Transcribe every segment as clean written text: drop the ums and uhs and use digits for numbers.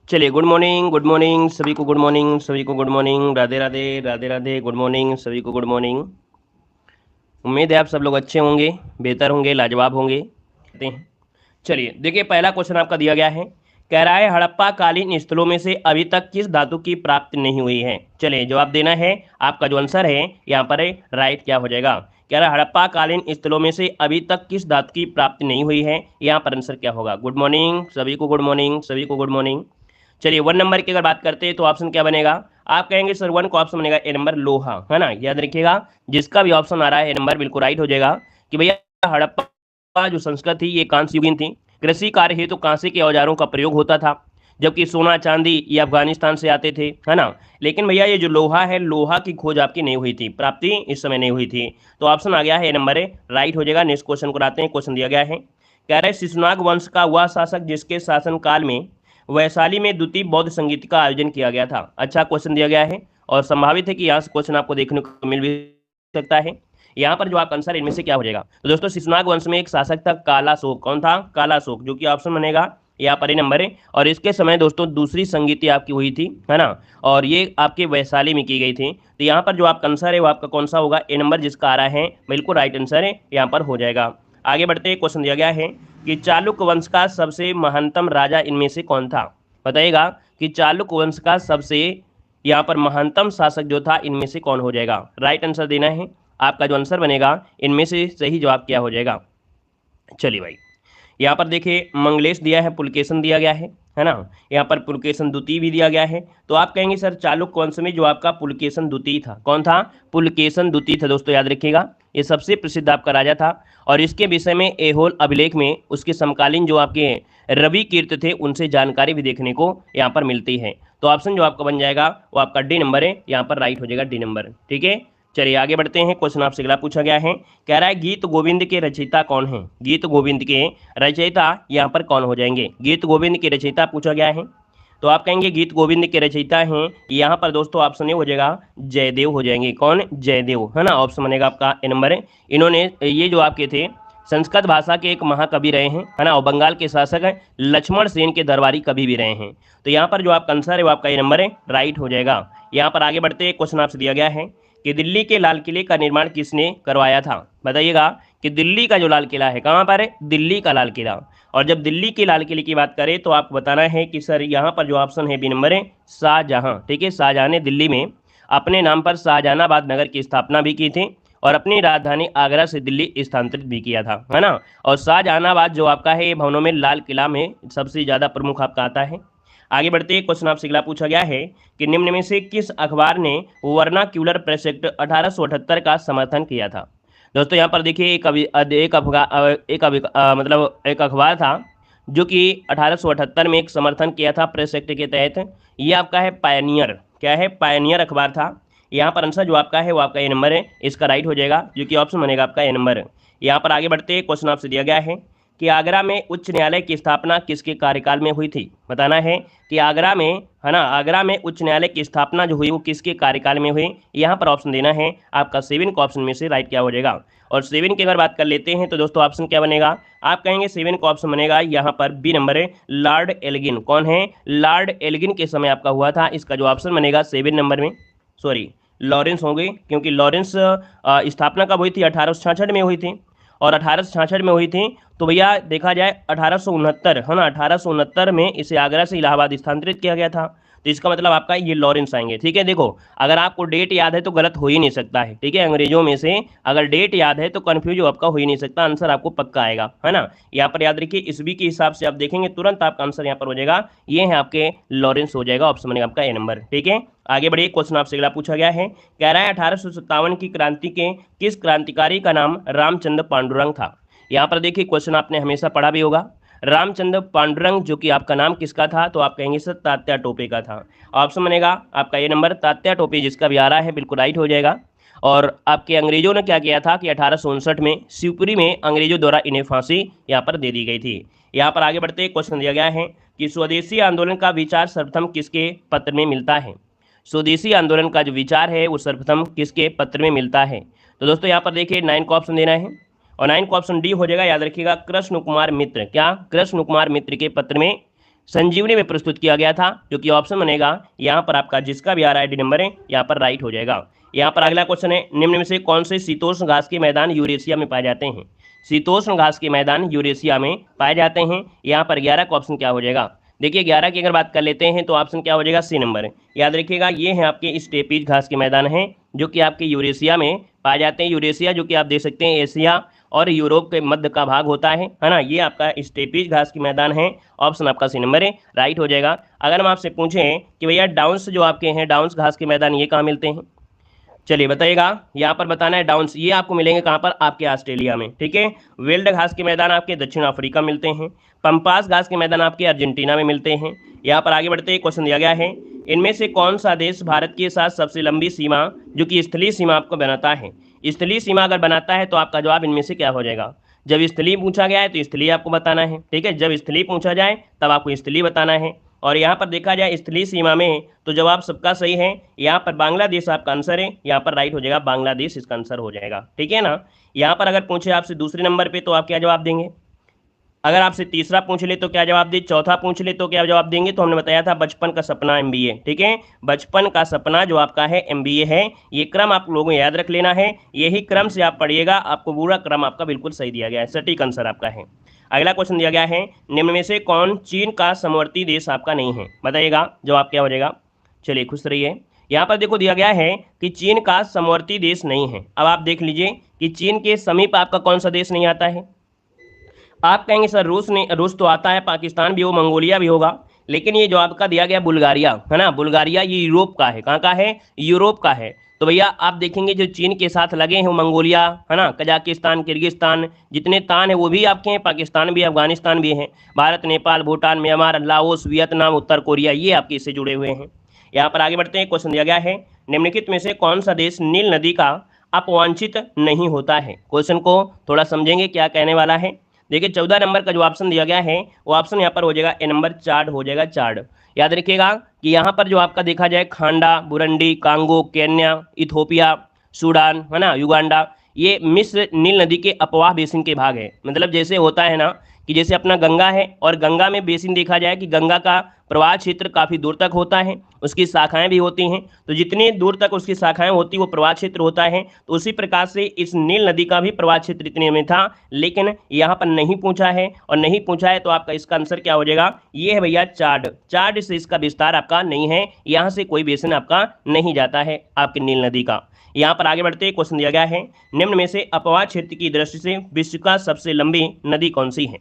चलिए, good morning सभी को, good morning, Radhe Radhe, Radhe Radhe, good morning सभी को, गुड मॉर्निंग। उम्मीद है आप सब लोग अच्छे होंगे, बेहतर होंगे, लाजवाब होंगे। कहते हैं। चलिए देखिए, पहला क्वेश्चन आपका दिया गया है। कह रहा है हड़प्पा कालीन स्थलों में से अभी तक किस धातु की प्राप्ति नहीं हुई है। चलिए जवाब देना है। आपका जो आंसर है यहाँ पर है राइट क्या हो जाएगा। कह रहा है हड़प्पा कालीन स्थलों में से अभी तक किस धातु की प्राप्ति नहीं हुई है, यहाँ पर आंसर क्या होगा। गुड मॉर्निंग सभी को, गुड मॉर्निंग सभी को, गुड मॉर्निंग। चलिए 1 नंबर की अगर बात करते हैं तो ऑप्शन क्या बनेगा। आप कहेंगे सर 1 का ऑप्शन बनेगा ए नंबर लोहा, है ना। याद रखिएगा, जिसका भी ऑप्शन आ रहा है ए नंबर बिल्कुल राइट हो जाएगा कि भैया हड़प्पा जो संस्कृति थी ये कांस्य युगीन थी। कृषि कार्य हेतु कांसे के औजारों का प्रयोग होता था, जबकि सोना चांदी ये अफगानिस्तान से आते थे, है ना। लेकिन भैया ये जो लोहा है, लोहा की खोज आपकी नहीं हुई थी, प्राप्ति इस समय नहीं हुई थी। तो ऑप्शन आ गया है ए नंबर राइट हो जाएगा। नेक्स्ट क्वेश्चन को आते हैं। क्वेश्चन दिया गया है, कह रहे शिशुनाग वंश का वह शासक जिसके शासन काल में वैशाली में द्वितीय बौद्ध संगीत का आयोजन किया गया था। अच्छा क्वेश्चन दिया गया है और संभावित है कि यहाँ से क्वेश्चन आपको देखने को मिल भी सकता है। यहाँ पर जो आपका आंसर इनमें से क्या हो जाएगा। तो दोस्तों शिशुनाग वंश में एक शासक था कालाशोक। कौन था? कालाशोक, जो कि ऑप्शन बनेगा यहाँ पर नंबर है। और इसके समय दोस्तों दूसरी संगीति आपकी हुई थी, है ना। और ये आपके वैशाली में की गई थी। तो यहाँ पर जो आपका आंसर है वो आपका कौन सा होगा, ए नंबर जिसका आ रहा है बिल्कुल राइट आंसर है, यहाँ पर हो जाएगा। आगे बढ़ते हैं। क्वेश्चन दिया गया है कि चालुक्य वंश का सबसे महानतम राजा इनमें से कौन था। बताइएगा कि चालुक्य वंश का सबसे यहाँ पर महानतम शासक जो था इनमें से कौन हो जाएगा। राइट आंसर देना है। आपका जो आंसर बनेगा इनमें से सही जवाब क्या हो जाएगा। चलिए भाई, यहाँ पर देखिए मंगलेश दिया है, पुलकेशन दिया गया है ना। यहाँ पर पुलकेशन द्वितीय भी दिया गया है। तो आप कहेंगे सर चालुक्य वंश में जो आपका पुलकेशन द्वितीय था, कौन था? पुलकेशन द्वितीय था। दोस्तों याद रखिएगा, ये सबसे प्रसिद्ध आपका राजा था। और इसके विषय में ऐहोल अभिलेख में उसके समकालीन जो आपके रवि कीर्त थे उनसे जानकारी भी देखने को यहाँ पर मिलती है। तो ऑप्शन जो आपका बन जाएगा वो आपका डी नंबर है, यहाँ पर राइट हो जाएगा डी नंबर। ठीक है, चलिए आगे बढ़ते हैं। क्वेश्चन आपसे अगला पूछा गया है, कह रहा है गीत गोविंद के रचयिता कौन है। गीत गोविंद के रचयिता यहाँ पर कौन हो जाएंगे। गीत गोविंद के रचयिता पूछा गया है। तो आप कहेंगे गीत गोविंद के रचयिता हैं यहाँ पर दोस्तों ऑप्शन ए हो जाएगा जयदेव हो जाएंगे। कौन? जयदेव, है ना। ऑप्शन बनेगा आपका ए नंबर है। इन्होंने ये जो आपके थे संस्कृत भाषा के एक महाकवि रहे हैं, है ना। और बंगाल के शासक हैं लक्ष्मण सेन के दरबारी कवि भी रहे हैं। तो यहाँ पर जो आपका आंसर है वो आपका ए नंबर है, राइट हो जाएगा। यहाँ पर आगे बढ़ते क्वेश्चन आपसे दिया गया है कि दिल्ली के लाल किले का निर्माण किसने करवाया था। बताइएगा कि दिल्ली का जो लाल किला है कहाँ पर है, दिल्ली का लाल किला। और जब दिल्ली के लाल किले की बात करें तो आपको बताना है कि सर यहाँ पर जो ऑप्शन है बी नंबर है शाहजहां। ठीक है, शाहजहां ने दिल्ली में अपने नाम पर शाहजहानाबाद नगर की स्थापना भी की थी और अपनी राजधानी आगरा से दिल्ली स्थानांतरित भी किया था, है ना। और शाहजहानाबाद जो आपका है ये भवनों में लाल किला में सबसे ज़्यादा प्रमुख आपका आता है। आगे बढ़ते ही क्वेश्चन आपसे अगला पूछा गया है कि निम्न में से किस अखबार ने वर्नाक्यूलर प्रेस एक्ट 1878 का समर्थन किया था। दोस्तों यहाँ पर देखिए मतलब एक अखबार था जो कि 1878 में एक समर्थन किया था प्रेस एक्ट के तहत। ये आपका है पायनियर। क्या है? पायनियर अखबार था। यहाँ पर आंसर जो आपका है वो आपका ए नंबर है, इसका राइट हो जाएगा, जो कि ऑप्शन बनेगा आपका ए नंबर। यहाँ पर आगे बढ़ते क्वेश्चन आपसे दिया गया है कि आगरा में उच्च न्यायालय की स्थापना किसके कार्यकाल में हुई थी। बताना है कि आगरा में, है ना, आगरा में उच्च न्यायालय की स्थापना जो हुई वो किसके कार्यकाल में हुई। यहाँ पर ऑप्शन देना है आपका 7 का ऑप्शन में से राइट क्या हो जाएगा। और 7 की अगर बात कर लेते हैं तो दोस्तों ऑप्शन क्या बनेगा। आप कहेंगे 7 का ऑप्शन बनेगा यहाँ पर बी नंबर है, लॉर्ड एल्गिन। कौन है? लॉर्ड एल्गिन के समय आपका हुआ था। इसका जो ऑप्शन बनेगा 7 नंबर में, सॉरी लॉरेंस होंगे, क्योंकि लॉरेंस स्थापना कब हुई थी? 1866 में हुई थी। और 1866 में हुई थी तो भैया देखा जाए 1869, है ना, 1869 में इसे आगरा से इलाहाबाद स्थानांतरित किया गया था। तो इसका मतलब आपका ये लॉरेंस आएंगे। ठीक है, देखो अगर आपको डेट याद है तो गलत हो ही नहीं सकता है। ठीक है, अंग्रेजों में से अगर डेट याद है तो कन्फ्यूज आपका हो ही नहीं सकता, आंसर आपको पक्का आएगा, है ना। यहाँ पर याद रखिए ईस्वी के हिसाब से आप देखेंगे तुरंत आपका आंसर यहाँ पर हो जाएगा, ये है आपके लॉरेंस हो जाएगा। ऑप्शन बनेगा आपका ए नंबर। ठीक है, आगे बढ़िए। क्वेश्चन आपसे अगला पूछा गया है, कह रहा है 1857 की क्रांति के किस क्रांतिकारी का नाम रामचंद्र पांडुरंग था। यहाँ पर देखिए क्वेश्चन आपने हमेशा पढ़ा भी होगा। रामचंद्र पांडुरंग जो कि आपका नाम किसका था, तो आप कहेंगे सर तात्या टोपे का था। ऑप्शन बनेगा आपका ये नंबर, तात्या टोपे, जिसका भी आ रहा है बिल्कुल राइट हो जाएगा। और आपके अंग्रेजों ने क्या किया था कि 1859 में शिवपुरी में अंग्रेजों द्वारा इन्हें फांसी यहाँ पर दे दी गई थी। यहाँ पर आगे बढ़ते क्वेश्चन दिया गया है कि स्वदेशी आंदोलन का विचार सर्वप्रथम किसके पत्र में मिलता है। स्वदेशी आंदोलन का जो विचार है वो सर्वप्रथम किसके पत्र में मिलता है। तो दोस्तों यहाँ पर देखिए 9 का ऑप्शन देना है और 9 का ऑप्शन डी हो जाएगा। याद रखिएगा कृष्ण कुमार मित्र। क्या? कृष्ण कुमार मित्र के पत्र में संजीवनी में प्रस्तुत किया गया था, जो कि ऑप्शन बनेगा यहाँ पर आपका, जिसका भी RID नंबर है यहाँ पर राइट हो जाएगा। यहाँ पर अगला क्वेश्चन है, निम्न में से कौन से शीतोष्ण घास के मैदान यूरेशिया में पाए जाते हैं? शीतोष्ण घास के मैदान यूरेशिया में पाए जाते हैं। यहाँ पर 11 का ऑप्शन क्या हो जाएगा? देखिए 11 की अगर बात कर लेते हैं तो ऑप्शन क्या हो जाएगा? C number. याद रखिएगा, ये है आपके स्टेपीज घास के मैदान हैं, जो कि आपके यूरेशिया में पाए जाते हैं। यूरेशिया जो कि आप देख सकते हैं एशिया और यूरोप के मध्य का भाग होता है ना। ये आपका स्टेपीज घास के मैदान है। ऑप्शन आपका सी नंबर है, राइट हो जाएगा। अगर हम आपसे पूछें कि भैया डाउन्स जो आपके हैं, डाउन्स घास के मैदान ये कहाँ मिलते हैं? चलिए बताइएगा, यहाँ पर बताना है। डाउन्स ये आपको मिलेंगे कहाँ पर? आपके ऑस्ट्रेलिया में, ठीक है। वेल्ड घास के मैदान आपके दक्षिण अफ्रीका मिलते हैं। पंपास घास के मैदान आपके अर्जेंटीना में मिलते हैं। यहाँ पर आगे बढ़ते क्वेश्चन दिया गया है, इनमें से कौन सा देश भारत के साथ सबसे लंबी सीमा जो कि स्थलीय सीमा आपको बनाता है? स्थलीय सीमा अगर बनाता है तो आपका जवाब इनमें से क्या हो जाएगा? जब स्थलीय पूछा गया है तो स्थलीय आपको बताना है, ठीक है। जब स्थलीय पूछा जाए तब आपको स्थलीय बताना है। और यहाँ पर देखा जाए स्थलीय सीमा में तो जवाब सबका सही है। यहाँ पर बांग्लादेश आपका आंसर है, यहाँ पर राइट हो जाएगा, बांग्लादेश इसका आंसर हो जाएगा, ठीक है ना। यहाँ पर अगर पूछे आपसे दूसरे नंबर पे तो आप क्या जवाब देंगे? अगर आपसे तीसरा पूछ ले तो क्या जवाब दे, चौथा पूछ ले तो क्या जवाब देंगे? तो हमने बताया था बचपन का सपना MBA, ठीक है। बचपन का सपना जो आपका है MBA है। ये क्रम आप लोगों को याद रख लेना है, यही क्रम से आप पढ़िएगा, आपको पूरा क्रम आपका बिल्कुल सही दिया गया है, सटीक आंसर आपका है। अगला क्वेश्चन दिया गया है, निम्न में से कौन चीन का समवर्ती देश आपका नहीं है? बताइएगा, जवाब क्या हो जाएगा? चलिए खुश रहिए। यहाँ पर देखो दिया गया है कि चीन का समवर्ती देश नहीं है। अब आप देख लीजिए कि चीन के समीप आपका कौन सा देश नहीं आता है? आप कहेंगे सर रूस नहीं, रूस तो आता है, पाकिस्तान भी हो, मंगोलिया भी होगा, लेकिन ये जो आपका दिया गया बुल्गारिया है ना, बुल्गारिया ये यूरोप का है। कहाँ का है? यूरोप का है। तो भैया आप देखेंगे जो चीन के साथ लगे हैं मंगोलिया है ना, कजाकिस्तान, किर्गिस्तान, जितने तान है वो भी आपके हैं, पाकिस्तान भी, अफगानिस्तान भी है, Bharat, Nepal, Bhutan, Myanmar, Laos, Vietnam, उत्तर कोरिया, ये आपके इससे जुड़े हुए हैं। यहाँ पर आगे बढ़ते हैं, क्वेश्चन दिया गया है, निम्नलिखित में से कौन सा देश नील नदी का अपवांछित नहीं होता है? क्वेश्चन को थोड़ा समझेंगे क्या कहने वाला है। देखिए 14 नंबर का जो ऑप्शन दिया गया है वो ऑप्शन यहाँ पर हो जाएगा ए नंबर, चाड हो जाएगा, चाड। याद रखिएगा कि यहाँ पर जो आपका देखा जाए खांडा, बुरंडी, कांगो, केन्या, इथोपिया, सूडान है ना, युगांडा, ये मिस्र नील नदी के अपवाह बेसिन के भाग है। मतलब जैसे होता है ना कि जैसे अपना गंगा है और गंगा में बेसिन देखा जाए कि गंगा का प्रवाह क्षेत्र काफ़ी दूर तक होता है, उसकी शाखाएं भी होती हैं, तो जितनी दूर तक उसकी शाखाएं होती वो प्रवाह क्षेत्र होता है। तो उसी प्रकार से इस नील नदी का भी प्रवाह क्षेत्र इतने में था, लेकिन यहाँ पर नहीं पूछा है, और नहीं पूछा है तो आपका इसका आंसर क्या हो जाएगा? ये है भैया चाड। चाड से इसका विस्तार आपका नहीं है, यहाँ से कोई बेसिन आपका नहीं जाता है आपकी नील नदी का। यहाँ पर आगे बढ़ते क्वेश्चन दिया गया है, निम्न में से अपवाह क्षेत्र की दृष्टि से विश्व का सबसे लंबी नदी कौन सी है?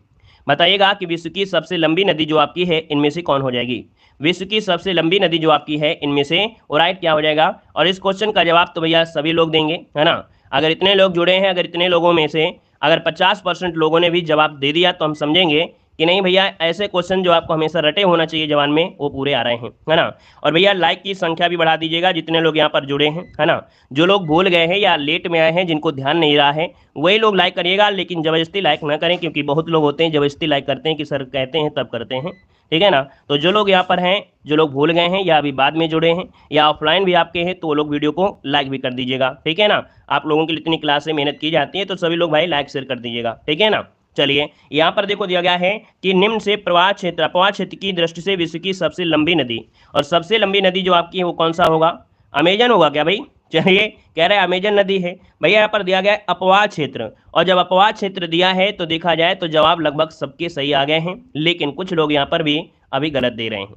बताइएगा कि विश्व की सबसे लंबी नदी जो आपकी है इनमें से कौन हो जाएगी? विश्व की सबसे लंबी नदी जो आपकी है इनमें से वो राइट क्या हो जाएगा? और इस क्वेश्चन का जवाब तो भैया सभी लोग देंगे, है ना। अगर इतने लोग जुड़े हैं, अगर इतने लोगों में से अगर 50% लोगों ने भी जवाब दे दिया तो हम समझेंगे कि नहीं भैया ऐसे क्वेश्चन जो आपको हमेशा रटे होना चाहिए जवान में वो पूरे आ रहे हैं, है ना। और भैया लाइक की संख्या भी बढ़ा दीजिएगा जितने लोग यहाँ पर जुड़े हैं, है ना। जो लोग भूल गए हैं या लेट में आए हैं, जिनको ध्यान नहीं रहा है, वही लोग लाइक करिएगा, लेकिन ज़बरदस्ती लाइक ना करें, क्योंकि बहुत लोग होते हैं ज़बरदस्ती लाइक करते हैं कि सर कहते हैं तब करते हैं, ठीक है ना। तो जो लोग यहाँ पर हैं, जो लोग भूल गए हैं या अभी बाद में जुड़े हैं या ऑफलाइन भी आपके हैं, तो वो लोग वीडियो को लाइक भी कर दीजिएगा, ठीक है ना। आप लोगों के लिए इतनी क्लास से मेहनत की जाती है, तो सभी लोग भाई लाइक शेयर कर दीजिएगा, ठीक है ना। चलिए यहाँ पर देखो दिया गया है कि निम्न से प्रवाह क्षेत्र, अपवाह क्षेत्र की दृष्टि से विश्व की सबसे लंबी नदी, और सबसे लंबी नदी जो आपकी है वो कौन सा होगा? अमेजन होगा क्या भाई? चलिए कह रहे हैं अमेजन नदी है। भैया यहाँ पर दिया गया है अपवाह क्षेत्र, और जब अपवाह क्षेत्र दिया है तो देखा जाए तो जवाब लगभग सबके सही आ गए हैं, लेकिन कुछ लोग यहाँ पर भी अभी गलत दे रहे हैं।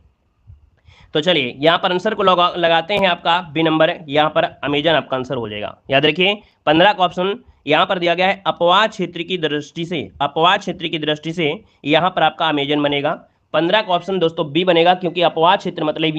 तो चलिए यहाँ पर आंसर को लगाते हैं, आपका बी नंबर, यहाँ पर अमेजन आपका आंसर हो जाएगा। याद रखिए 15 का ऑप्शन यहाँ पर दिया गया है अपवाह क्षेत्र की दृष्टि से, अपवाह क्षेत्र की दृष्टि से यहाँ पर आपका अमेजन बनेगा। 15 का ऑप्शन दोस्तों बी बनेगा, क्योंकि अपवाह क्षेत्र मतलब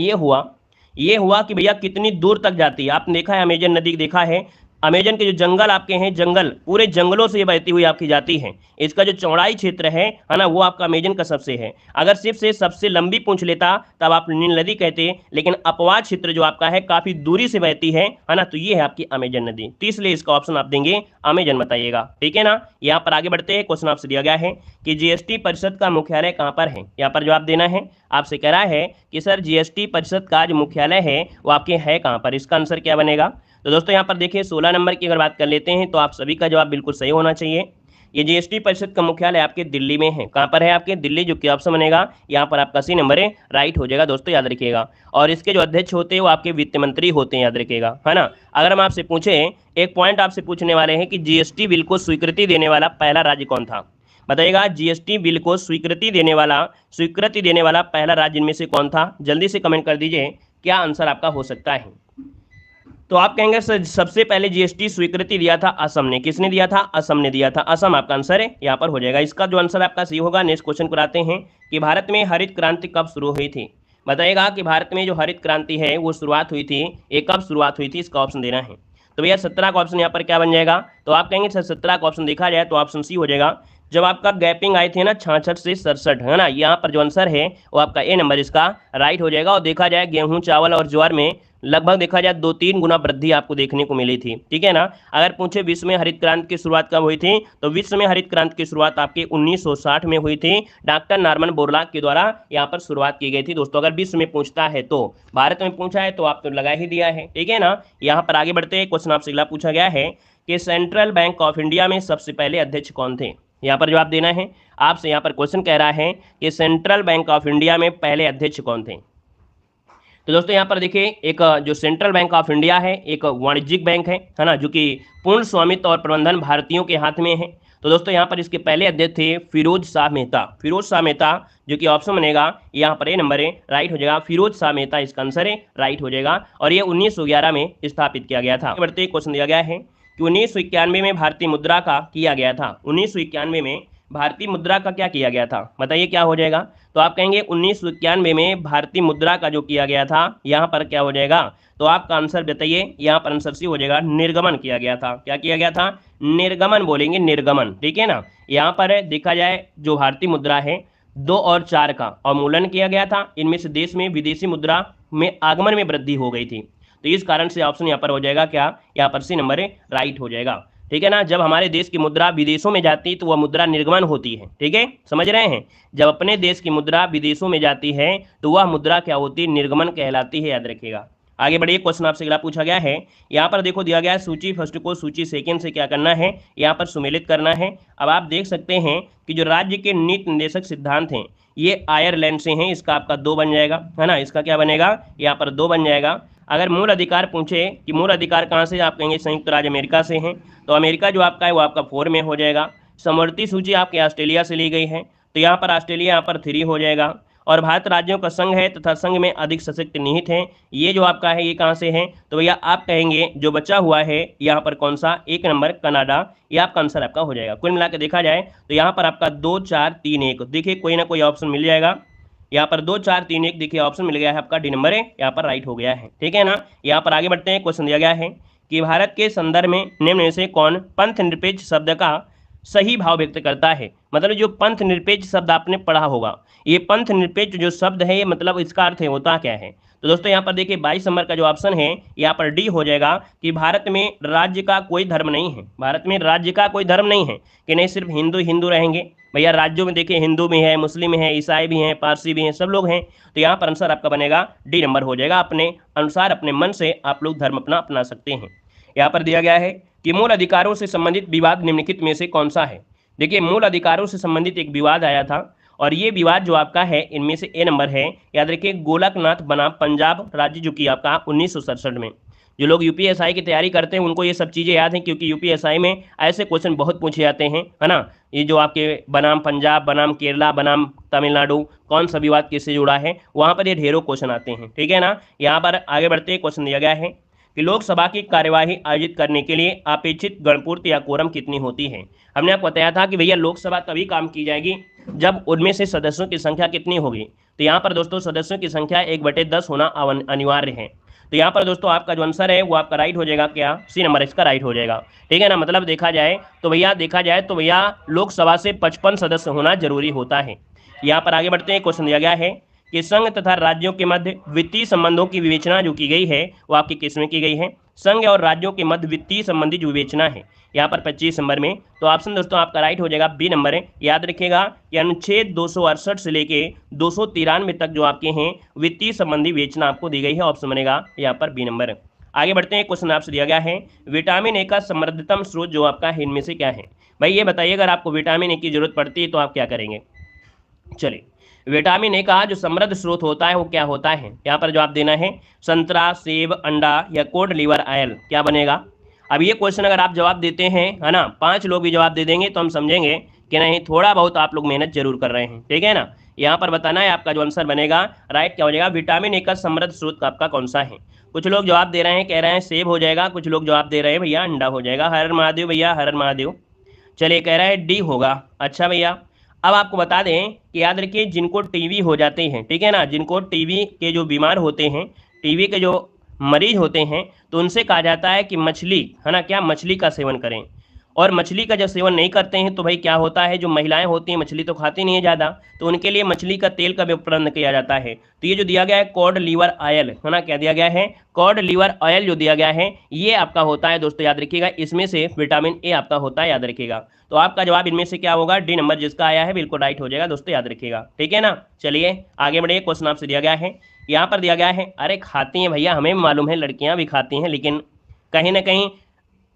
ये हुआ कि भैया कितनी दूर तक जाती है। आपने देखा है अमेजन नदी, देखा है अमेजन के जो जंगल आपके हैं, जंगल पूरे जंगलों से ये बहती हुई आपकी जाती है। इसका जो चौड़ाई क्षेत्र है ना, वो आपका अमेजन का सबसे है। अगर सिर्फ से सबसे लंबी पूछ लेता तब आप नील नदी कहते, लेकिन अपवाह क्षेत्र जो आपका है काफी दूरी से बहती है ना, तो ये है आपकी अमेजन नदी। तो इसलिए इसका ऑप्शन आप देंगे अमेजन, बताइएगा, ठीक है ना। यहाँ पर आगे बढ़ते हैं, क्वेश्चन आपसे दिया गया है कि जीएसटी परिषद का मुख्यालय कहाँ पर है? यहाँ पर जवाब देना है। आपसे कह रहा है कि सर जीएसटी परिषद का जो मुख्यालय है वो आपके है कहाँ पर? इसका आंसर क्या बनेगा? तो दोस्तों यहाँ पर देखिए 16 नंबर की अगर बात कर लेते हैं तो आप सभी का जवाब बिल्कुल सही होना चाहिए। ये जीएसटी परिषद का मुख्यालय आपके दिल्ली में है। कहाँ पर है आपके? दिल्ली, जो कि ऑप्शन बनेगा यहाँ पर आपका सी नंबर है, राइट हो जाएगा दोस्तों, याद रखिएगा। और इसके जो अध्यक्ष होते हैं वो आपके वित्त मंत्री होते हैं, याद रखिएगा, है ना। अगर हम आपसे पूछें, एक पॉइंट आपसे पूछने वाले हैं कि जीएसटी बिल को स्वीकृति देने वाला पहला राज्य कौन था? बताइएगा, जीएसटी बिल को स्वीकृति देने वाला पहला राज्य इनमें से कौन था? जल्दी से कमेंट कर दीजिए, क्या आंसर आपका हो सकता है। तो आप कहेंगे सर सबसे पहले जीएसटी स्वीकृति दिया था असम ने। किसने दिया था? असम ने दिया था। असम आपका आंसर है, यहाँ पर हो जाएगा। इसका जो आंसर आपका सही होगा। नेक्स्ट क्वेश्चन को आते हैं कि भारत में हरित क्रांति कब शुरू हुई थी? बताइएगा कि भारत में जो हरित क्रांति है वो शुरुआत हुई थी, ये कब शुरुआत हुई थी, इसका ऑप्शन देना है। तो भैया 17 का ऑप्शन यहाँ पर क्या बन जाएगा? तो आप कहेंगे सर 17 का ऑप्शन देखा जाए तो ऑप्शन सी हो जाएगा। जब आपका गैपिंग आई थी ना 66 से 67, है ना, यहाँ पर जो आंसर है वो आपका ए नंबर इसका राइट हो जाएगा। और देखा जाए गेहूं, चावल और ज्वार में लगभग देखा जाए 2-3 गुना वृद्धि आपको देखने को मिली थी, ठीक है ना। अगर पूछे विश्व में हरित क्रांति की शुरुआत कब हुई थी, तो विश्व में हरित क्रांति की शुरुआत आपके 1960 में हुई थी। डॉक्टर नॉर्मन बोरलॉग के द्वारा यहाँ पर शुरुआत की गई थी दोस्तों। अगर विश्व में पूछता है तो, भारत में पूछा है तो आप तो लगा ही दिया है, ठीक है ना। यहाँ पर आगे बढ़ते हैं, क्वेश्चन आपसे अगला पूछा गया है कि सेंट्रल बैंक ऑफ इंडिया में सबसे पहले अध्यक्ष कौन थे? यहाँ पर जवाब देना है आपसे। यहाँ पर क्वेश्चन कह रहा है कि सेंट्रल बैंक ऑफ इंडिया में पहले अध्यक्ष कौन थे? तो दोस्तों यहाँ पर देखिए, एक जो सेंट्रल बैंक ऑफ इंडिया है एक वाणिज्यिक बैंक है ना, जो कि पूर्ण स्वामित्व और प्रबंधन भारतीयों के हाथ में है। तो दोस्तों यहाँ पर इसके पहले अध्यक्ष थे फिरोज शाह मेहता। फिरोज शाह मेहता, जो कि ऑप्शन बनेगा यहाँ पर ए नंबर है, राइट हो जाएगा। फिरोज शाह मेहता इसका आंसर है, राइट हो जाएगा। और ये 1911 में स्थापित किया गया था। बढ़ते क्वेश्चन दिया गया है कि 1991 में भारतीय मुद्रा का किया गया था। 1991 में भारतीय मुद्रा का क्या किया गया था? बताइए क्या हो जाएगा। तो आप कहेंगे 1991 में भारतीय मुद्रा का जो किया गया था, यहाँ पर क्या हो जाएगा? तो आपका आंसर बताइए। यहाँ पर आंसर सी हो जाएगा, निर्गमन किया गया था। क्या किया गया था? निर्गमन बोलेंगे, निर्गमन, ठीक है ना। यहाँ पर देखा जाए जो भारतीय मुद्रा है 2 और 4 का अवमूल्यन किया गया था। इनमें से देश में विदेशी मुद्रा में आगमन में वृद्धि हो गई थी। तो इस कारण से ऑप्शन यहाँ पर हो जाएगा क्या? यहाँ पर सी नंबर है, राइट हो जाएगा, ठीक है ना। जब हमारे देश की मुद्रा विदेशों में जाती है तो वह मुद्रा निर्गमन होती है, ठीक है, समझ रहे हैं। जब अपने देश की मुद्रा विदेशों में जाती है तो वह मुद्रा क्या होती है? निर्गमन कहलाती है, याद रखिएगा। आगे बढ़िए, क्वेश्चन आपसे अगला पूछा गया है। यहाँ पर देखो दिया गया है सूची फर्स्ट को सूची सेकंड से क्या करना है, यहाँ पर सुमेलित करना है। अब आप देख सकते हैं कि जो राज्य के नीति निर्देशक सिद्धांत हैं ये आयरलैंड से हैं। इसका आपका 2 बन जाएगा, है ना। इसका क्या बनेगा? यहाँ पर 2 बन जाएगा। अगर मूल अधिकार पूछे कि मूल अधिकार कहाँ से, आप कहेंगे संयुक्त राज्य अमेरिका से हैं। तो अमेरिका जो आपका है वो आपका 4 में हो जाएगा। समवर्ती सूची आपके ऑस्ट्रेलिया से ली गई है, तो यहाँ पर ऑस्ट्रेलिया यहाँ पर 3 हो जाएगा। और भारत राज्यों का संघ है तथा संघ में अधिक सशक्त निहित है, ये जो आपका है ये कहाँ से है? तो भैया आप कहेंगे जो बचा हुआ है यहाँ पर कौन सा? 1 नंबर कनाडा, ये आपका आंसर आपका हो जाएगा। कुल मिला के देखा जाए तो यहाँ पर आपका 2, 4, 3, 1, देखिए कोई ना कोई ऑप्शन मिल जाएगा। यहाँ पर 2, 4, 3, 1 देखिए ऑप्शन मिल गया है आपका, डी नंबर है यहाँ पर राइट हो गया है, ठीक है ना। यहाँ पर आगे बढ़ते हैं, क्वेश्चन दिया गया है कि भारत के संदर्भ में निम्न में से कौन पंथ निरपेक्ष शब्द का सही भाव व्यक्त करता है? मतलब जो पंथ निरपेक्ष शब्द आपने पढ़ा होगा, ये पंथ निरपेक्ष जो शब्द है ये मतलब इसका अर्थ है होता क्या है? तो दोस्तों यहाँ पर देखिए 22 नंबर का जो ऑप्शन है यहाँ पर डी हो जाएगा कि भारत में राज्य का कोई धर्म नहीं है। भारत में राज्य का कोई धर्म नहीं है कि नहीं सिर्फ हिंदू हिंदू रहेंगे। भैया राज्यों में देखिए हिंदू भी है, मुस्लिम है, ईसाई भी हैं, पारसी भी हैं, सब लोग हैं। तो यहाँ पर आंसर आपका बनेगा डी नंबर हो जाएगा। अपने अनुसार अपने मन से आप लोग धर्म अपना सकते हैं। यहाँ पर दिया गया है कि मूल अधिकारों से संबंधित विवाद निम्नलिखित में से कौन सा है? देखिए मूल अधिकारों से संबंधित एक विवाद आया था और ये विवाद जो आपका है इनमें से ए नंबर है। याद रखिए गोलकनाथ बनाम पंजाब राज्य, जो कि आपका 1967 में। जो लोग यूपीएसआई की तैयारी करते हैं उनको ये सब चीज़ें याद हैं, क्योंकि यूपीएसआई में ऐसे क्वेश्चन बहुत पूछे जाते हैं, है ना। ये जो आपके बनाम पंजाब, बनाम केरला, बनाम तमिलनाडु, कौन सा विवाद किससे जुड़ा है, वहाँ पर ये ढेरों क्वेश्चन आते हैं, ठीक है ना। यहाँ पर आगे बढ़ते क्वेश्चन दिया गया है कि लोकसभा की कार्यवाही आयोजित करने के लिए अपेक्षित गणपूर्ति या कोरम कितनी होती है? हमने आपको बताया था कि भैया लोकसभा तभी काम की जाएगी जब उनमें से सदस्यों की संख्या कितनी होगी। तो यहाँ पर दोस्तों सदस्यों की संख्या 1/10 होना अनिवार्य है। तो यहाँ पर दोस्तों आपका जो आंसर है वो आपका राइट हो जाएगा, क्या? सी नंबर इसका राइट हो जाएगा, ठीक है ना। मतलब देखा जाए तो भैया लोकसभा से 55 सदस्य होना जरूरी होता है। यहाँ पर आगे बढ़ते हैं, क्वेश्चन दिया गया है कि संघ तथा राज्यों के मध्य वित्तीय संबंधों की विवेचना जो की गई है वो आपकी किसमें की गई है? संघ और राज्यों के मध्य वित्तीय संबंधी जो विवेचना है यहाँ पर 25 नंबर में। तो ऑप्शन दोस्तों आपका राइट हो जाएगा, बी नंबर है। याद रखिएगा कि अनुच्छेद 268 से लेके 293 तक जो आपके हैं वित्तीय संबंधी विवेचना आपको दी गई है। ऑप्शन बनेगा यहाँ पर बी नंबर। आगे बढ़ते हैं, क्वेश्चन आपसे दिया गया है विटामिन ए का समृद्धतम स्रोत जो आपका है इनमें से क्या है। भाई ये बताइए, अगर आपको विटामिन ए की जरूरत पड़ती है तो आप क्या करेंगे। चलिए, विटामिन ए का जो समृद्ध स्रोत होता है वो क्या होता है, यहाँ पर जवाब देना है संतरा, सेब, अंडा या कोड लीवर ऑयल, क्या बनेगा। अब ये क्वेश्चन अगर आप जवाब देते हैं, है ना, 5 लोग भी जवाब दे देंगे तो हम समझेंगे कि नहीं थोड़ा बहुत आप लोग मेहनत जरूर कर रहे हैं, ठीक है ना। यहाँ पर बताना है आपका जो आंसर बनेगा राइट क्या हो जाएगा, विटामिन ए का समृद्ध स्रोत आपका कौन सा है। कुछ लोग जवाब दे रहे हैं, कह रहे हैं सेब हो जाएगा, कुछ लोग जवाब दे रहे हैं भैया अंडा हो जाएगा। हर हर महादेव भैया, हर हर महादेव। चलिए, कह रहा है डी होगा। अच्छा भैया, अब आपको बता दें कि याद रखिए जिनको टीबी हो जाते हैं, ठीक है ना, जिनको टीबी के जो बीमार होते हैं, टीबी के जो मरीज होते हैं, तो उनसे कहा जाता है कि मछली, है ना, क्या मछली का सेवन करें। और मछली का जब सेवन नहीं करते हैं तो भाई क्या होता है, जो महिलाएं होती हैं मछली तो खाती नहीं है ज़्यादा, तो उनके लिए मछली का तेल का भी प्रबंध किया जाता है। तो ये जो दिया गया है कॉड लीवर ऑयल, है ना, क्या दिया गया है, कॉड लीवर ऑयल जो दिया गया है ये आपका होता है दोस्तों, याद रखिएगा, इसमें से विटामिन ए आपका होता है, याद रखिएगा। तो आपका जवाब इनमें से क्या होगा, डी नंबर जिसका आया है बिल्कुल राइट हो जाएगा दोस्तों, याद रखिएगा, ठीक है ना। चलिए आगे बढ़िए, क्वेश्चन आपसे दिया गया है, यहाँ पर दिया गया है, अरे खाती हैं भैया, हमें मालूम है लड़कियां भी खाती हैं, लेकिन कहीं ना कहीं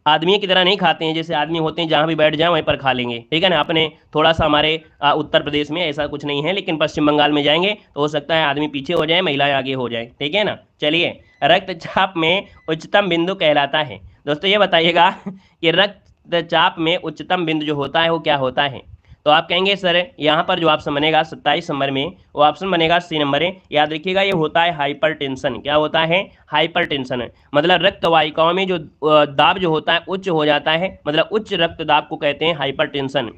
आदमी की तरह नहीं खाते हैं। जैसे आदमी होते हैं जहाँ भी बैठ जाए वहीं पर खा लेंगे, ठीक है ना। अपने थोड़ा सा हमारे उत्तर प्रदेश में ऐसा कुछ नहीं है, लेकिन पश्चिम बंगाल में जाएंगे तो हो सकता है आदमी पीछे हो जाए, महिलाएं आगे हो जाए, ठीक है ना। चलिए, रक्तचाप में उच्चतम बिंदु कहलाता है। दोस्तों ये बताइएगा कि रक्तचाप में उच्चतम बिंदु जो होता है वो क्या होता है। तो आप कहेंगे सर यहाँ पर जो ऑप्शन बनेगा 27 नंबर में, वो ऑप्शन बनेगा सी नंबर है। याद रखिएगा ये होता है हाइपरटेंशन। क्या होता है, हाइपरटेंशन, मतलब रक्त वाहिकाओं में जो दाब जो होता है उच्च हो जाता है, मतलब उच्च रक्तदाब को कहते हैं हाइपरटेंशन।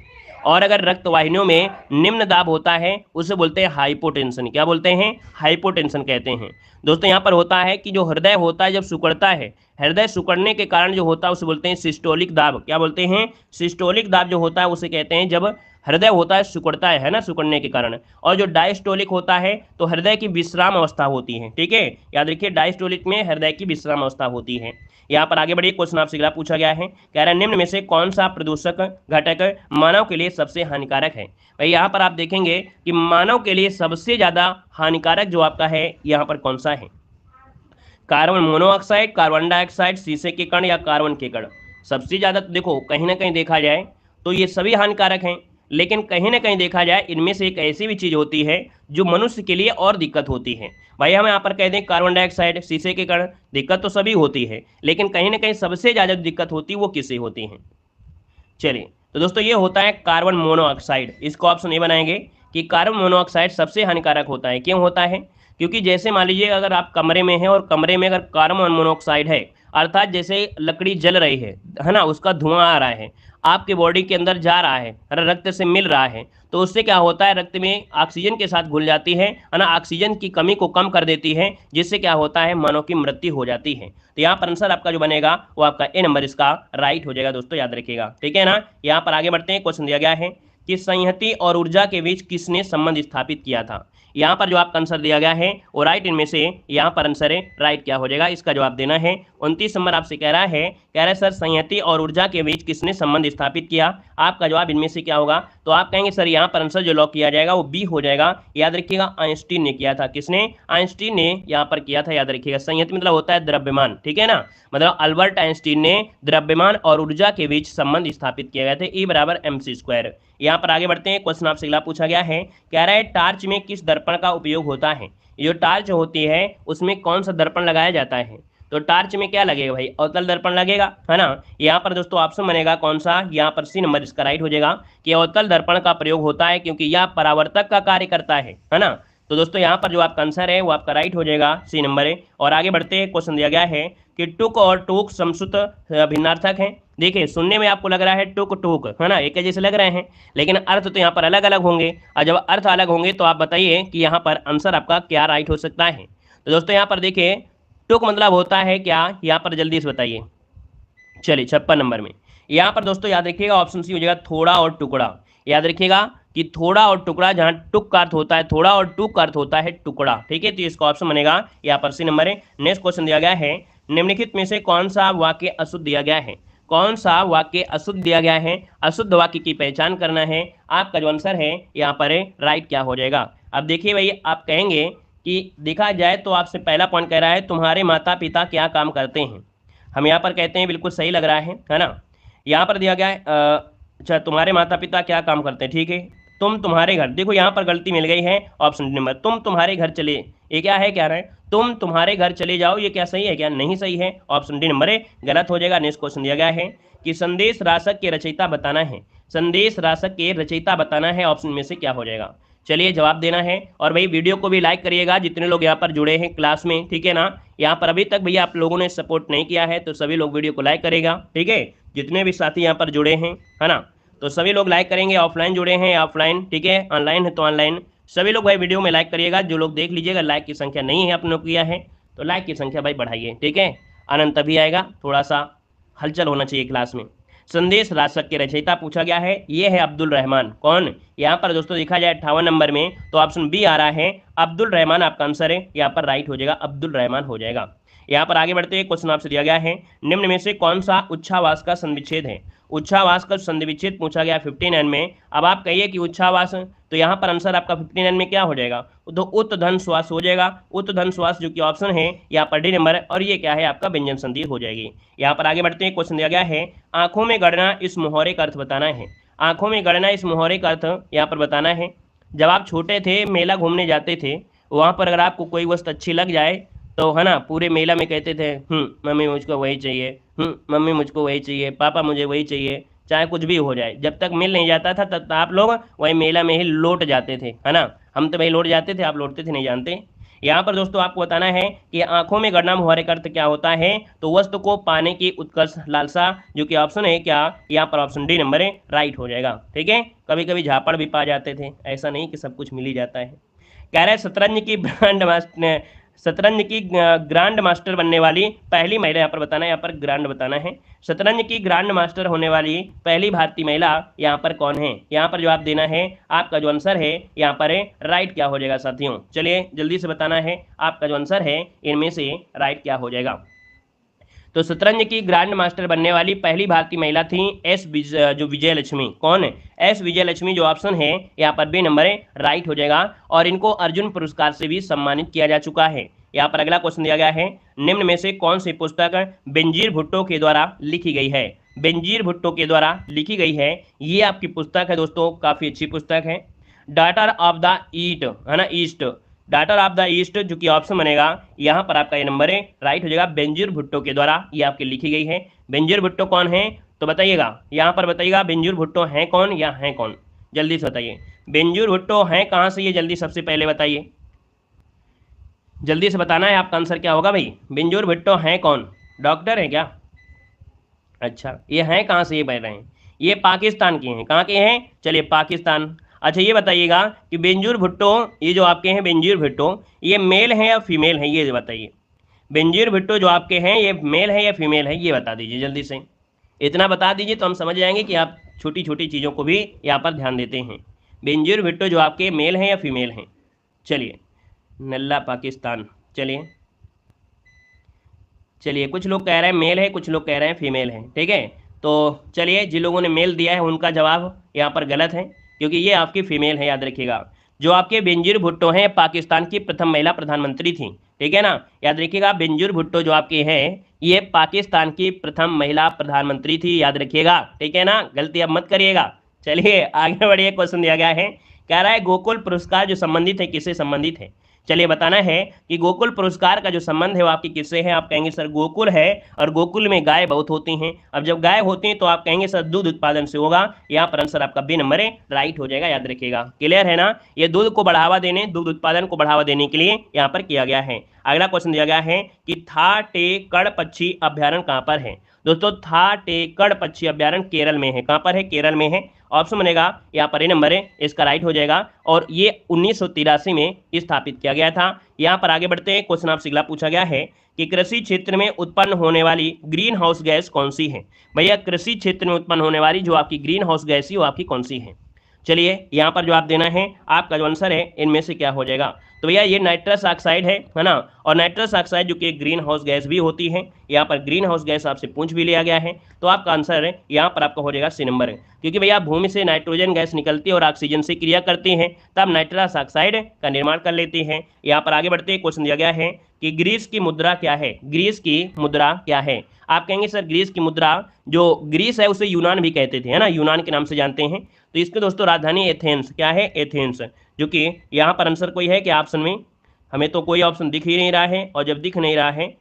और अगर रक्त वाहिनियों में निम्न दाब होता है उसे बोलते हैं हाइपोटेंशन। क्या बोलते हैं, हाइपोटेंशन कहते हैं। दोस्तों यहाँ पर होता है कि जो हृदय होता है जब सिकुड़ता है, हृदय सिकुड़ने के कारण जो होता है उसे बोलते हैं सिस्टोलिक दाब। क्या बोलते हैं, सिस्टोलिक दाब जो होता है उसे कहते हैं जब हृदय होता है सिकुड़ता है ना, सिकुड़ने के कारण। और जो डायस्टोलिक होता है तो हृदय की विश्राम अवस्था होती है, ठीक है, याद रखिए डायस्टोलिक में हृदय की विश्राम अवस्था होती है। यहाँ पर आगे बढ़िए, क्वेश्चन आपसे अगला पूछा गया है, कह रहा है निम्न में से कौन सा प्रदूषक घटक मानव के लिए सबसे हानिकारक है। भाई यहाँ पर आप देखेंगे कि मानव के लिए सबसे ज्यादा हानिकारक जो आपका है यहाँ पर कौन सा है, कार्बन मोनोऑक्साइड, कार्बन डाइऑक्साइड, शीशे के कण या कार्बन के कण। सबसे ज्यादा तो देखो कहीं ना कहीं देखा जाए तो ये सभी हानिकारक हैं, लेकिन कहीं ना कहीं देखा जाए इनमें से एक ऐसी भी चीज होती है जो मनुष्य के लिए और दिक्कत होती है। भाई हम यहाँ पर कह दें कार्बन डाइऑक्साइड, शीशे के कण, दिक्कत तो सभी होती है, लेकिन कहीं ना कहीं सबसे ज्यादा दिक्कत होती है वो किससे होती है। चलिए, तो दोस्तों ये होता है कार्बन मोनोऑक्साइड। इसको ऑप्शन ए बनाएंगे कि कार्बन मोनोऑक्साइड सबसे हानिकारक होता है। क्यों होता है, क्योंकि जैसे मान लीजिए अगर आप कमरे में हैं और कमरे में अगर कार्बन मोनोऑक्साइड है, अर्थात जैसे लकड़ी जल रही है ना, उसका धुआं आ रहा है, आपके बॉडी के अंदर जा रहा है, रक्त से मिल रहा है, तो उससे क्या होता है, रक्त में ऑक्सीजन के साथ घुल जाती है ना, ऑक्सीजन की कमी को कम कर देती है, जिससे क्या होता है, मानव की मृत्यु हो जाती है। तो यहाँ पर आंसर आपका जो बनेगा वो आपका ए नंबर इसका राइट हो जाएगा दोस्तों, याद रखिएगा, ठीक है ना। यहाँ पर आगे बढ़ते हैं, क्वेश्चन दिया गया है कि संहति और ऊर्जा के बीच किसने संबंध स्थापित किया था। यहाँ पर जो आपका आंसर दिया गया है वो राइट इनमें से यहाँ पर आंसर है राइट क्या हो जाएगा, इसका जवाब देना है। 29 नंबर आपसे कह रहा है सर संहति और ऊर्जा के बीच किसने संबंध स्थापित किया। आपका जवाब इनमें से क्या होगा, तो आप कहेंगे सर यहाँ पर आंसर जो लॉक किया जाएगा वो बी हो जाएगा। याद रखिएगा आइंस्टीन ने किया था। किसने, आइंस्टीन ने यहाँ पर किया था, याद रखिएगा। संहति मतलब होता है द्रव्यमान, ठीक है ना, मतलब अल्बर्ट आइंस्टीन ने द्रव्यमान और ऊर्जा के बीच संबंध स्थापित किए गए थे, E बराबर mc²। यहाँ पर आगे बढ़ते हैं, क्वेश्चन आपसे अगला पूछा गया है, कह रहा है टार्च में किस दर्पण का उपयोग होता है। ये जो टार्च होती है उसमें कौन सा दर्पण लगाया जाता है। तो टार्च में क्या लगेगा भाई, अवतल दर्पण लगेगा, है ना। यहाँ पर दोस्तों ऑप्शन बनेगा कौन सा, यहाँ पर सी नंबर इसका राइट हो जाएगा कि अवतल दर्पण का प्रयोग होता है, क्योंकि यह परावर्तक का कार्य करता है ना। तो दोस्तों यहाँ पर जो आपका आंसर है वो आपका राइट हो जाएगा, सी नंबर है। और आगे बढ़ते हैं, क्वेश्चन दिया गया है कि टुक और टूक समश्रुत भिन्नार्थक हैं। देखिए सुनने में आपको लग रहा है टुक टूक, है ना, एक जैसे लग रहे हैं, लेकिन अर्थ तो यहाँ पर अलग अलग होंगे। और जब अर्थ अलग होंगे तो आप बताइए कि यहाँ पर आंसर आपका क्या राइट हो सकता है। तो दोस्तों यहाँ पर देखिए टुक मतलब होता है क्या, यहाँ पर जल्दी से बताइए। चलिए 56 नंबर में यहाँ पर दोस्तों याद रखिएगा ऑप्शन सी हो जाएगा थोड़ा और टुकड़ा। याद रखिएगा कि थोड़ा और टुकड़ा, जहाँ टुक का अर्थ होता है थोड़ा और टुक का अर्थ होता है टुकड़ा, ठीक है। तो इसका ऑप्शन बनेगा यहाँ पर सी नंबर है। नेक्स्ट क्वेश्चन दिया गया है, निम्नलिखित में से कौन सा वाक्य अशुद्ध दिया गया है। कौन सा वाक्य अशुद्ध दिया गया है, अशुद्ध वाक्य की पहचान करना है। आपका जो आंसर है यहाँ पर राइट क्या हो जाएगा। अब देखिए भाई आप कहेंगे कि देखा जाए तो आपसे पहला पॉइंट कह रहा है तुम्हारे माता पिता क्या काम करते हैं। हम यहाँ पर कहते हैं बिल्कुल सही लग रहा है ना। यहाँ पर दिया गया है अच्छा तुम्हारे माता पिता क्या काम करते हैं, ठीक है। तुम तुम्हारे घर, देखो यहाँ पर गलती मिल गई है, ऑप्शन नंबर तुम तुम्हारे घर चले, ये क्या है, क्या रहा है तुम तुम्हारे घर चले जाओ, ये क्या सही है क्या, नहीं सही है, ऑप्शन डी नंबर ए गलत हो जाएगा। नेक्स्ट क्वेश्चन दिया गया है कि संदेश राशक के रचयिता बताना है, संदेश राशक के रचयिता बताना है, ऑप्शन में से क्या हो जाएगा। चलिए जवाब देना है, और भाई वीडियो को भी लाइक करिएगा जितने लोग यहाँ पर जुड़े हैं क्लास में, ठीक है ना। यहाँ पर अभी तक भैया आप लोगों ने सपोर्ट नहीं किया है तो सभी लोग वीडियो को लाइक करेगा, ठीक है। जितने भी साथी यहाँ पर जुड़े हैं, है ना, तो सभी लोग लाइक करेंगे, ऑफलाइन जुड़े हैं ऑफलाइन, ठीक है, ऑनलाइन है तो ऑनलाइन, सभी लोग भाई वीडियो में लाइक करिएगा। जो लोग देख लीजिएगा लाइक की संख्या नहीं है आपने लोग किया है तो लाइक की संख्या भाई बढ़ाइए, ठीक है। आनंद तभी आएगा, थोड़ा सा हलचल होना चाहिए क्लास में। संदेश राशक के रचयिता पूछा गया है, ये है अब्दुल रहमान। कौन, यहाँ पर दोस्तों देखा जाए 58 नंबर में तो ऑप्शन बी आ रहा है, अब्दुल रहमान आपका आंसर है, यहाँ पर राइट हो जाएगा, अब्दुल रहमान हो जाएगा। यहाँ पर आगे बढ़ते हैं, क्वेश्चन आपसे दिया गया है, निम्न में से कौन सा उच्छावास का संविच्छेद है। उच्छावास का संविच्छेद पूछा गया 59 में। अब आप कहिए कि उच्छावास, तो यहाँ पर आंसर आपका 59 में क्या हो जाएगा, तो उत्तधन श्वास हो जाएगा, उत्तधन श्वास जो कि ऑप्शन है यहाँ पर डी नंबर, और ये क्या है आपका व्यंजन संधि हो जाएगी। यहाँ पर आगे बढ़ते हैं, क्वेश्चन दिया गया है, आंखों में गणना इस मुहावरे का अर्थ बताना है, आंखों में गणना इस मुहावरे का अर्थ यहाँ पर बताना है। जब आप छोटे थे मेला घूमने जाते थे, वहाँ पर अगर आपको कोई वस्तु अच्छी लग जाए तो है ना पूरे मेला में कहते थे मम्मी मुझको वही चाहिए, मम्मी मुझको वही चाहिए, पापा मुझे वही चाहिए, चाहे कुछ भी हो जाए, जब तक मिल नहीं जाता था तब आप लोग वही मेला में ही लौट जाते थे, है ना। हम तो वही लौट जाते थे, आप लौटते थे नहीं जानते। यहाँ पर दोस्तों आपको बताना है कि आंखों में गणना मुहावरे का अर्थ क्या होता है, तो वस्तु को पाने की उत्कर्ष लालसा, जो कि ऑप्शन है क्या, यहाँ पर ऑप्शन डी नंबर है, राइट हो जाएगा, ठीक है। कभी कभी झापड़ भी पा जाते थे, ऐसा नहीं कि सब कुछ मिल ही जाता है। कह रहे शतरंज की ब्रांड मास्टर, शतरंज की ग्रांड मास्टर बनने वाली पहली महिला, यहाँ पर बताना है, यहाँ पर ग्रांड बताना है, शतरंज की ग्रांड मास्टर होने वाली पहली भारतीय महिला यहाँ पर कौन है। यहाँ पर जवाब देना है, आपका जो आंसर है यहाँ पर है राइट क्या हो जाएगा साथियों। चलिए जल्दी से बताना है आपका जो आंसर है इनमें से राइट क्या हो जाएगा। तो शतरंज की ग्रैंड मास्टर बनने वाली पहली भारतीय महिला थी जो विजय लक्ष्मी। कौन है, एस विजय लक्ष्मी, जो ऑप्शन है यहाँ पर बी नंबर है, राइट हो जाएगा। और इनको अर्जुन पुरस्कार से भी सम्मानित किया जा चुका है। यहाँ पर अगला क्वेश्चन दिया गया है, निम्न में से कौन सी पुस्तक बेनजीर भुट्टो के द्वारा लिखी गई है। बेनजीर भुट्टो के द्वारा लिखी गई है, ये आपकी पुस्तक है दोस्तों, काफी अच्छी पुस्तक है, डाटर ऑफ द ईट, है ना, east, daughter of the east, जो कि ऑप्शन बनेगा यहाँ पर आपका ये नंबर है, राइट हो जाएगा। बेनजीर भुट्टो के द्वारा ये आपकी लिखी गई है। बेनजीर भुट्टो कौन है, तो बताइएगा, यहाँ पर बताइएगा बेनजीर भुट्टो हैं कौन या हैं कौन, जल्दी से बताइए। बेनजीर भुट्टो हैं कहाँ से, ये जल्दी सबसे पहले बताइए, जल्दी से बताना है आपका आंसर क्या होगा भाई। बेनजीर भुट्टो हैं कौन, डॉक्टर है क्या, अच्छा ये हैं कहाँ से, ये बन रहे हैं, ये पाकिस्तान के हैं, कहाँ के हैं, चलिए पाकिस्तान। अच्छा ये बताइएगा कि बेनजीर भुट्टो, ये जो आपके हैं बेनजीर भुट्टो, ये मेल हैं या फीमेल हैं, ये बताइए। बेनजीर भुट्टो जो आपके हैं ये मेल है या फीमेल है, ये बता दीजिए जल्दी से। इतना बता दीजिए तो हम समझ जाएंगे कि आप छोटी छोटी चीज़ों को भी यहाँ पर ध्यान देते हैं। बेनजीर भुट्टो जो आपके मेल हैं या फीमेल हैं, चलिए नल्ला पाकिस्तान, चलिए कुछ लोग कह रहे हैं मेल है, कुछ लोग कह रहे हैं फीमेल है, ठीक है। तो चलिए जिन लोगों ने मेल दिया है उनका जवाब यहाँ पर गलत है, क्योंकि ये आपकी फीमेल है, याद रखिएगा। जो आपके बेनजीर भुट्टो हैं पाकिस्तान की प्रथम महिला प्रधानमंत्री थी, ठीक है ना, याद रखिएगा। बेनजीर भुट्टो जो आपके हैं ये पाकिस्तान की प्रथम महिला प्रधानमंत्री थी, याद रखिएगा, ठीक है ना, गलती अब मत करिएगा। चलिए आगे बढ़िए, क्वेश्चन दिया गया है, कह रहा है गोकुल पुरस्कार जो संबंधित है किससे संबंधित है। चलिए बताना है कि गोकुल पुरस्कार का जो संबंध है वो आपकी किससे है। आप कहेंगे सर गोकुल है और गोकुल में गाय बहुत होती हैं, अब जब गाय होती हैं तो आप कहेंगे सर दूध उत्पादन से होगा, यहाँ पर आंसर आपका बी नंबर है, राइट हो जाएगा, याद रखिएगा। क्लियर है ना, ये दूध को बढ़ावा देने, दूध उत्पादन को बढ़ावा देने के लिए यहाँ पर किया गया है। अगला क्वेश्चन दिया गया है कि थाटेकड़ पक्षी अभ्यारण्य कहाँ पर है। दोस्तों थाटेकड़ पक्षी अभ्यारण्य केरल में है, कहाँ पर है, केरल में है, ऑप्शन बनेगा यहाँ पर ए नंबर है, इसका राइट हो जाएगा। और ये 1983 में स्थापित किया गया था। यहाँ पर आगे बढ़ते हैं, क्वेश्चन आपसे अगला पूछा गया है कि कृषि क्षेत्र में उत्पन्न होने वाली ग्रीन हाउस गैस कौन सी है। भैया कृषि क्षेत्र में उत्पन्न होने वाली जो आपकी ग्रीन हाउस गैस है वो आपकी कौन सी है। चलिए यहाँ पर जवाब देना है, आपका जो आंसर है इनमें से क्या हो जाएगा। तो भैया ये नाइट्रस ऑक्साइड है ना। और नाइट्रस ऑक्साइड जो कि ग्रीन हाउस गैस भी होती है, यहाँ पर ग्रीन हाउस गैस आपसे पूछ भी लिया गया है। तो आपका आंसर है यहाँ पर आपका हो जाएगा सी नंबर, क्योंकि भैया भूमि से नाइट्रोजन गैस निकलती है और ऑक्सीजन से क्रिया करती है, तब नाइट्रस ऑक्साइड का निर्माण कर लेती है। यहाँ पर आगे बढ़ते क्वेश्चन दिया गया है कि ग्रीस की मुद्रा क्या है। ग्रीस की मुद्रा क्या है। आप कहेंगे सर ग्रीस की मुद्रा, जो ग्रीस है उसे यूनान भी कहते थे, है ना, यूनान के नाम से जानते हैं। तो इसके दोस्तों राजधानी एथेंस क्या है, एथेंस, जो कि यहाँ पर आंसर कोई है कि ऑप्शन में हमें तो कोई ऑप्शन दिख ही नहीं रहा है, और जब दिख नहीं रहा है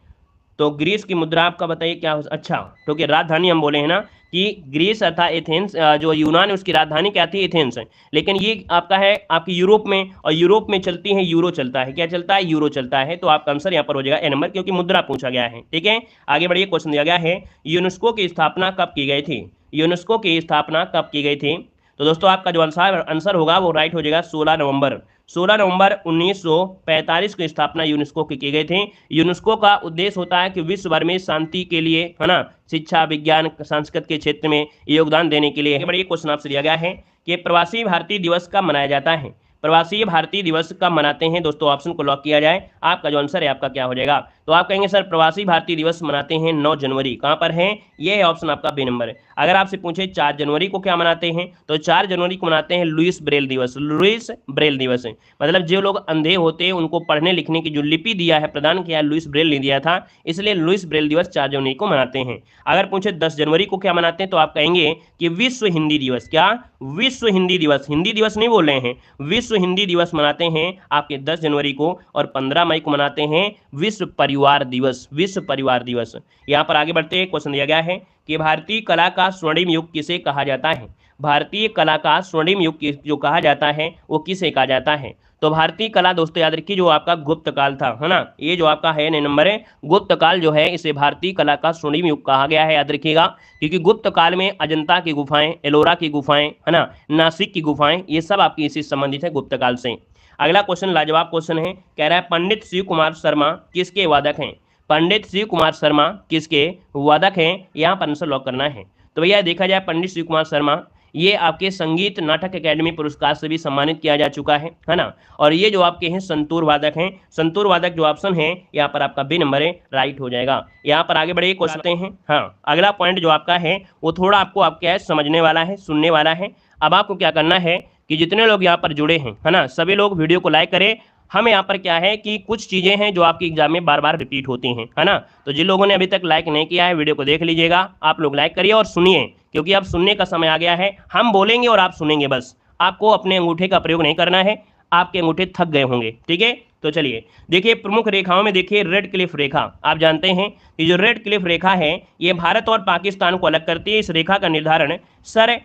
तो ग्रीस की मुद्रा आपका बताइए क्या हो। अच्छा, क्योंकि राजधानी हम बोले हैं ना कि ग्रीस अर्थात एथेंस, जो यूनान है उसकी राजधानी क्या थी, एथेंस है, लेकिन ये आपका है आपकी यूरोप में, और यूरोप में चलती है यूरो चलता है, क्या चलता है, यूरो चलता है। तो आपका आंसर यहाँ पर हो जाएगा ए नंबर, क्योंकि मुद्रा पूछा गया है। ठीक है, आगे बढ़िए, क्वेश्चन दिया गया है यूनेस्को की स्थापना कब की गई थी। यूनेस्को की स्थापना कब की गई थी। तो दोस्तों आपका जो आंसर होगा वो राइट हो जाएगा 16 नवंबर। 16 नवंबर 1945 की स्थापना यूनेस्को की गई थी। यूनेस्को का उद्देश्य होता है कि विश्व भर में शांति के लिए, है ना, शिक्षा, विज्ञान, संस्कृत के क्षेत्र में योगदान देने के लिए। बड़ी क्वेश्चन आपसे दिया गया है कि प्रवासी भारतीय दिवस कब मनाया जाता है। प्रवासी भारतीय दिवस कब मनाते हैं दोस्तों, ऑप्शन को लॉक किया जाए। आपका जो आंसर है आपका क्या हो जाएगा। तो आप कहेंगे सर प्रवासी भारतीय दिवस मनाते हैं 9 जनवरी। कहां पर है, ये है ऑप्शन आपका बी नंबर। अगर आपसे पूछे 4 जनवरी को क्या मनाते हैं, तो 4 जनवरी को मनाते हैं लुईस ब्रेल दिवस। लुईस ब्रेल दिवस है, मतलब जो लोग अंधे होते हैं उनको पढ़ने लिखने की जो लिपि दिया है, प्रदान किया है, लुईस ब्रेल ने दिया था, इसलिए लुईस ब्रेल दिवस 4 जनवरी को मनाते हैं। अगर पूछे 10 जनवरी को क्या मनाते हैं, तो आप कहेंगे कि विश्व हिंदी दिवस। क्या, विश्व हिंदी दिवस, हिंदी दिवस नहीं बोल रहे हैं, विश्व हिंदी दिवस मनाते हैं आपके 10 जनवरी को। और 15 मई को मनाते हैं विश्व परिवार दिवस। विश्व परिवार दिवस। यहाँ पर आगे बढ़ते हैं, क्वेश्चन दिया गया है कि भारतीय कला का स्वर्णिम युग किसे कहा जाता है। भारतीय कला का स्वर्णिम युग जो कहा जाता है वो किसे कहा जाता है। तो भारतीय कला दोस्तों याद रखिए जो आपका गुप्त काल था, है ना, ये जो आपका है नंबर है, गुप्त काल जो है इसे भारतीय कला का स्वर्णिम युग कहा गया है, याद रखिएगा। क्योंकि गुप्त काल में अजंता की गुफाएं, एलोरा की गुफाएं, है ना, नासिक की गुफाएं, ये सब आपकी इसी संबंधित है गुप्त काल से। अगला क्वेश्चन लाजवाब क्वेश्चन है, कह रहा है पंडित शिव कुमार शर्मा किसके वादक हैं। पंडित शिव कुमार शर्मा किसके वादक हैं, यहाँ पर आंसर लॉक करना है। तो भैया देखा जाए पंडित शिव कुमार शर्मा ये आपके संगीत नाटक अकेडमी पुरस्कार से भी सम्मानित किया जा चुका है ना। और ये जो आपके हैं संतूर वादक हैं, संतूर वादक जो ऑप्शन है यहाँ पर आपका बी नंबर है, राइट हो जाएगा। यहाँ पर आगे बढ़े क्वेश्चन हैं। हाँ, अगला पॉइंट जो आपका है वो थोड़ा आपको आपके है समझने वाला है, सुनने वाला है। अब आपको क्या करना है कि जितने लोग यहाँ पर जुड़े हैं, है ना, सभी लोग वीडियो को लाइक करें। हम यहाँ पर क्या है कि कुछ चीज़ें हैं जो आपकी एग्जाम में बार बार रिपीट होती हैं, है ना। तो जिन लोगों ने अभी तक लाइक नहीं किया है वीडियो को देख लीजिएगा, आप लोग लाइक करिए और सुनिए, क्योंकि अब सुनने का समय आ गया है। हम बोलेंगे और आप सुनेंगे, बस आपको अपने अंगूठे का प्रयोग नहीं करना है, आपके अंगूठे थक गए होंगे। ठीक है, तो चलिए देखिए प्रमुख रेखाओं में देखिए रेड क्लिफ रेखा। आप जानते हैं कि जो रेड क्लिफ रेखा है ये भारत और पाकिस्तान को अलग करती है। इस रेखा का निर्धारण सर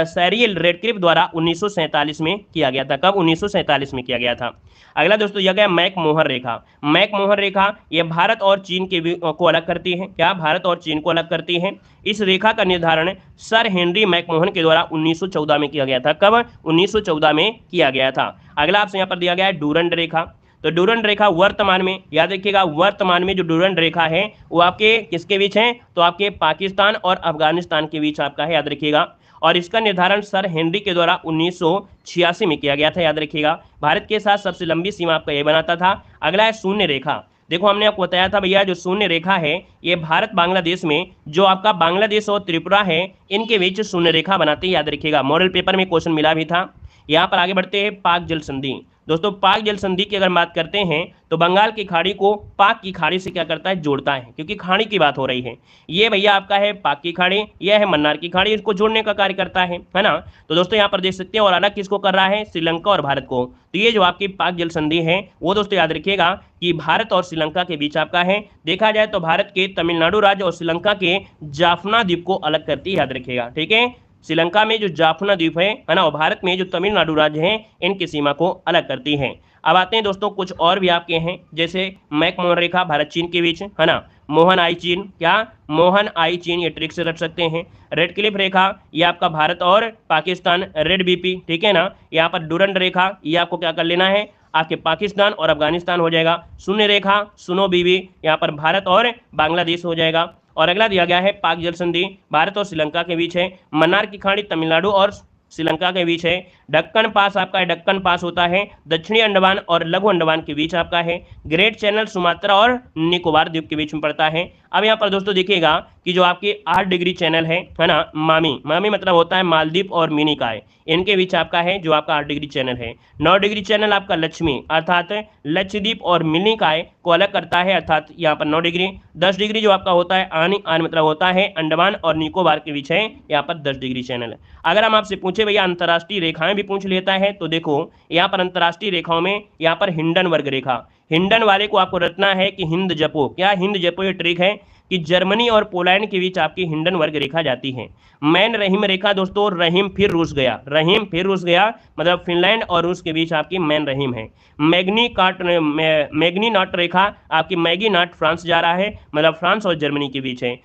सैरियल रेडक्लिफ द्वारा 1947 में किया गया था। कब, 1947 में किया गया था। अगला दोस्तों यह गया मैक-मोहर रेखा। मैक-मोहर रेखा ये भारत और चीन के को अलग करती है। क्या, भारत और चीन को अलग करती है। इस रेखा का निर्धारण सर हेनरी मैक-मोहन के द्वारा 1914 में किया गया था। कब, 1914 में किया गया था। अगला आपसे यहाँ पर दिया गया है डूरंड रेखा। तो डूरंड रेखा वर्तमान में, याद रखिएगा, वर्तमान में जो डूरंड रेखा है वो आपके किसके बीच है, तो आपके पाकिस्तान और अफगानिस्तान के बीच आपका है, याद रखिएगा। और इसका निर्धारण सर हेनरी के द्वारा 1986 में किया गया था, याद रखिएगा। भारत के साथ सबसे लंबी सीमा आपका ये बनाता था। अगला है शून्य रेखा। देखो हमने आपको बताया था भैया जो शून्य रेखा है ये भारत बांग्लादेश में, जो आपका बांग्लादेश और त्रिपुरा है इनके बीच शून्य रेखा बनाते हैं, याद रखिएगा। मॉडल पेपर में क्वेश्चन मिला भी था। यहाँ पर आगे बढ़ते हैं पाक जल संधि। दोस्तों पाक जल संधि की अगर बात करते हैं तो बंगाल की खाड़ी को पाक की खाड़ी से क्या करता है, जोड़ता है, क्योंकि खाड़ी की बात हो रही है। ये भैया आपका है पाक की खाड़ी, यह है मन्नार की खाड़ी, इसको जोड़ने का कार्य करता है ना। तो दोस्तों यहाँ पर देख सकते हैं, और अलग किसको कर रहा है, श्रीलंका और भारत को। तो ये जो आपकी पाक जल संधि है वो दोस्तों याद रखिएगा कि भारत और श्रीलंका के बीच आपका है। देखा जाए तो भारत के तमिलनाडु राज्य और श्रीलंका के जाफना द्वीप को अलग करती है, याद रखिएगा। ठीक है, श्रीलंका में जो जाफना द्वीप है ना, और भारत में जो तमिलनाडु राज्य है इनकी सीमा को अलग करती है। अब आते हैं दोस्तों कुछ और भी आपके हैं, जैसे मैक-मोहन रेखा भारत चीन के बीच, है ना, मोहन आई चीन, क्या, मोहन आई चीन, ये ट्रिक से रख सकते हैं। रेड क्लिफ रेखा ये आपका भारत और पाकिस्तान, रेड बीपी, ठीक है ना। यहाँ पर डूरंड रेखा ये आपको क्या कर लेना है, आपके पाकिस्तान और अफगानिस्तान हो जाएगा। शून्य रेखा सुनो बीबी, यहाँ पर भारत और बांग्लादेश हो जाएगा। और अगला दिया गया है पाक जल संधि भारत और श्रीलंका के बीच है। मन्नार की खाड़ी तमिलनाडु और श्रीलंका के बीच है। दक्कन पास आपका है, दक्कन पास होता है दक्षिणी अंडमान और लघु अंडमान के बीच आपका है। ग्रेट चैनल सुमात्रा और निकोबार द्वीप के बीच में पड़ता है। अब यहाँ पर दोस्तों देखिएगा कि जो आपके 8 डिग्री चैनल है ना, मामी मामी मतलब होता है मालदीव और मिनिकॉय, इनके बीच आपका है जो आपका 8 डिग्री चैनल है। 9 डिग्री चैनल आपका लक्ष्मी अर्थात लक्षद्वीप और मिनिकॉय को अलग करता है, अर्थात यहाँ पर 9 डिग्री। 10 डिग्री जो आपका होता है आन मतलब होता है अंडमान और निकोबार के बीच है, यहाँ पर 10 डिग्री चैनल है। अगर हम आपसे पूछे भैया अंतर्राष्ट्रीय रेखाएं भी पूछ लेता है, तो देखो यहाँ पर अंतर्राष्ट्रीय रेखाओं में यहाँ पर हिंडनबर्ग रेखा, हिंडन वाले को आपको रटना है कि हिंद जपो। क्या हिंद जपो ये ट्रिक है कि जर्मनी और पोलैंड के बीच आपकी हिंडनबर्ग रेखा जाती है। मैन रहीम रेखा दोस्तों, रहीम फिर रूस गया, रहीम फिर रूस गया मतलब फिनलैंड और रूस के बीच आपकी मैन रहीम है। मैग्नी नॉट रेखा आपकी मैगी नॉट फ्रांस जा रहा है, मतलब फ्रांस और जर्मनी के बीच है।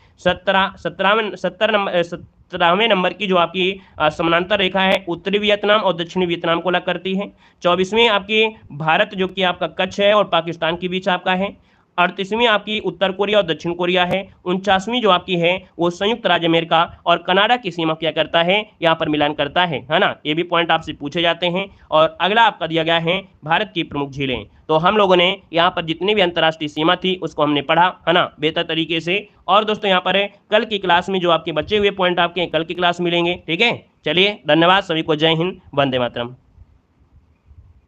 17वें नंबर की जो आपकी समानांतर रेखा है उत्तरी वियतनाम और दक्षिणी वियतनाम को अलग करती है। 24वीं आपकी भारत जो कि आपका कच्छ है और पाकिस्तान के बीच आपका है। 38वीं आपकी उत्तर कोरिया और दक्षिण कोरिया है। 49वीं जो आपकी है वो संयुक्त राज्य अमेरिका और कनाडा की सीमा क्या करता है, यहाँ पर मिलान करता है ना। ये भी पॉइंट आपसे पूछे जाते हैं। और अगला आपका दिया गया है भारत की प्रमुख झीलें। तो हम लोगों ने यहाँ पर जितनी भी अंतर्राष्ट्रीय सीमा थी उसको हमने पढ़ा है ना बेहतर तरीके से। और दोस्तों यहाँ पर कल की क्लास में जो आपके बचे हुए पॉइंट आपके कल की क्लास मिलेंगे, ठीक है। चलिए धन्यवाद सभी को, जय हिंद, वंदे मातरम।